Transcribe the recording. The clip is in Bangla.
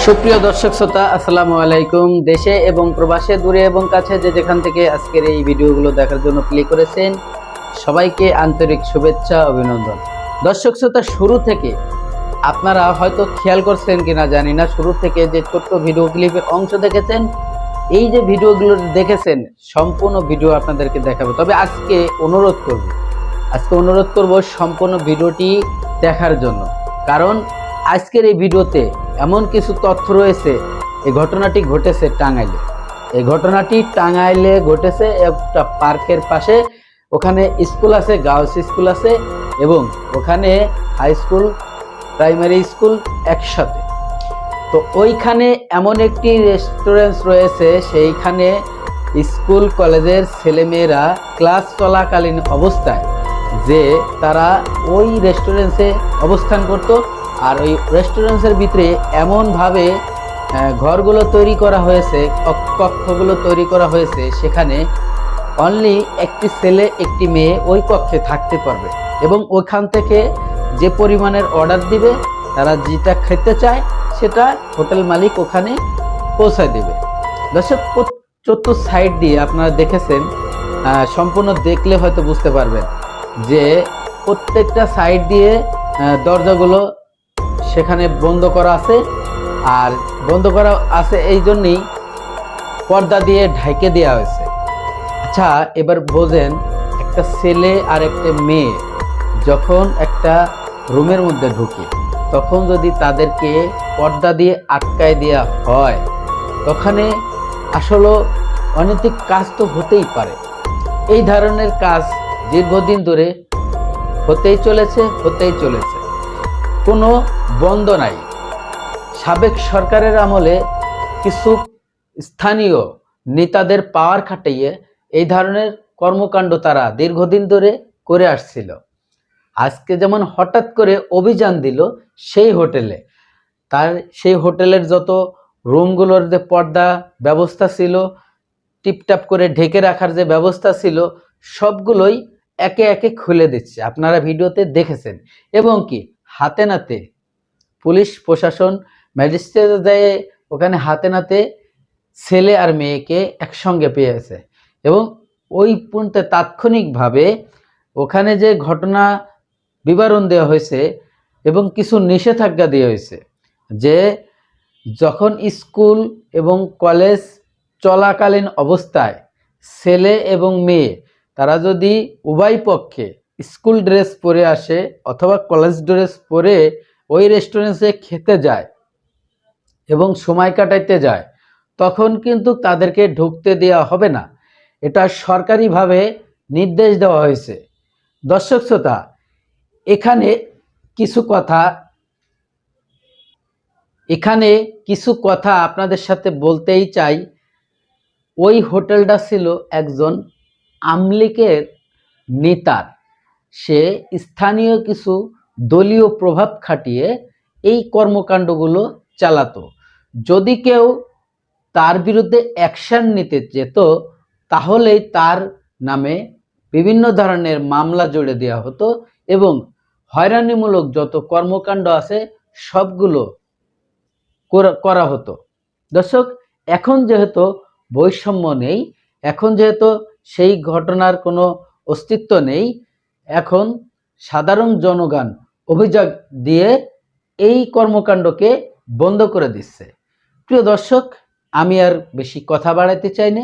সুপ্রিয় দর্শক শ্রোতা, আসসালামু আলাইকুম। দেশে এবং প্রবাসে, দূরে এবং কাছে যে যেখান থেকে আজকের এই ভিডিওগুলো দেখার জন্য ক্লিক করেছেন, সবাইকে আন্তরিক শুভেচ্ছা, অভিনন্দন। দর্শক শ্রোতা, শুরু থেকে আপনারা হয়তো খেয়াল করছেন কিনা জানি না, শুরু থেকে যে ছোট্ট ভিডিও ক্লিপের অংশ দেখেছেন, এই যে ভিডিওগুলো দেখেছেন সম্পূর্ণ ভিডিও আপনাদেরকে দেখাবো। তবে আজকে অনুরোধ করব সম্পূর্ণ ভিডিওটি দেখার জন্য, কারণ আজকের এই ভিডিওতে এমন কিছু তথ্য রয়েছে। এই ঘটনাটি ঘটেছে টাঙ্গাইলে। এই ঘটনাটি টাঙ্গাইলে ঘটেছে একটা পার্কের পাশে। ওখানে স্কুল আছে, গার্লস স্কুল আছে এবং ওখানে হাই স্কুল, প্রাইমারি স্কুল একসাথে। তো ওইখানে এমন একটি রেস্টুরেন্ট রয়েছে, সেইখানে স্কুল কলেজের ছেলেমেয়েরা ক্লাস চলাকালীন অবস্থায় যে তারা ওই রেস্টুরেন্টে অবস্থান করত। আর ওই রেস্টুরেন্টের ভিতরে এমনভাবে ঘরগুলো তৈরি করা হয়েছে, কক্ষগুলো তৈরি করা হয়েছে, সেখানে অনলি একটি ছেলে একটি মেয়ে ওই কক্ষে থাকতে পারবে এবং ওইখান থেকে যে পরিমাণের অর্ডার দিবে, তারা যেটা খেতে চায় সেটা হোটেল মালিক ওখানে পৌঁছায় দেবে। দর্শক, চতুর্থ সাইড দিয়ে আপনারা দেখেছেন, সম্পূর্ণ দেখলে হয়তো বুঝতে পারবেন যে প্রত্যেকটা সাইড দিয়ে দরজাগুলো সেখানে বন্ধ করা আছে। আর বন্ধ করা আছে এই জন্যই পর্দা দিয়ে ঢেকে দেওয়া হয়েছে। আচ্ছা, এবার বোঝেন, একটা ছেলে আর একটা মেয়ে যখন একটা রুমের মধ্যে ঢুকে, তখন যদি তাদেরকে পর্দা দিয়ে আটকায় দেওয়া হয়, তখনে আসলে অনৈতিক কাজ তো হতেই পারে। এই ধরনের কাজ দীর্ঘদিন ধরে হতেই চলেছে। কোনো বন্ধ নাই। সাবেক সরকারের আমলে কিছু স্থানীয় নেতাদের পাওয়ার খাটিয়ে এই ধরনের কর্মকাণ্ড তারা দীর্ঘদিন ধরে করে আসছিল। আজকে যেমন হঠাৎ করে অভিযান দিল সেই হোটেলে, সেই হোটেলের যত রুমগুলোর যে পর্দা ব্যবস্থা ছিল, টিপটাপ করে ঢেকে রাখার যে ব্যবস্থা ছিল, সবগুলোই একে একে খুলে দিচ্ছে। আপনারা ভিডিওতে দেখেছেন। এবং কি হাতে নাতে পুলিশ প্রশাসন, ম্যাজিস্ট্রেট যায় ওখানে হাতে নাতে ছেলে আর মেয়েকে একসঙ্গে পেয়েছে এবং ওই পর্যন্ত তাৎক্ষণিকভাবে ওখানে যে ঘটনা বিবরণ দেওয়া হয়েছে এবং কিছু নিষেধাজ্ঞা দেওয়া হয়েছে যে যখন স্কুল এবং কলেজ চলাকালীন অবস্থায় ছেলে এবং মেয়ে তারা যদি উভয় পক্ষে স্কুল ড্রেস পরে আসে অথবা কলেজ ড্রেস পরে ওই রেস্টুরেন্টে খেতে যায় এবং সময় কাটাইতে যায়, তখন কিন্তু তাদেরকে ঢুকতে দেওয়া হবে না। এটা সরকারিভাবে নির্দেশ দেওয়া হয়েছে। দর্শক শ্রোতা, এখানে কিছু কথা আপনাদের সাথে বলতেই চাই। ওই হোটেলটা ছিল একজন আমলিকের নেতার। সে স্থানীয় কিছু দলীয় প্রভাব খাটিয়ে এই কর্মকাণ্ডগুলো চালাতো। যদি কেউ তার বিরুদ্ধে অ্যাকশন নিতে যেত, তাহলেই তার নামে বিভিন্ন ধরনের মামলা জুড়ে দেওয়া হতো এবং হয়রানিমূলক যত কর্মকাণ্ড আছে সবগুলো করা হতো। দর্শক, এখন যেহেতু বৈষম্য নেই, এখন যেহেতু সেই ঘটনার কোনো অস্তিত্ব নেই, এখন সাধারণ জনগণ অভিযোগ দিয়ে এই কর্মকাণ্ডকে বন্ধ করে দিচ্ছে। প্রিয় দর্শক, আমি আর বেশি কথা বাড়াইতে চাই না।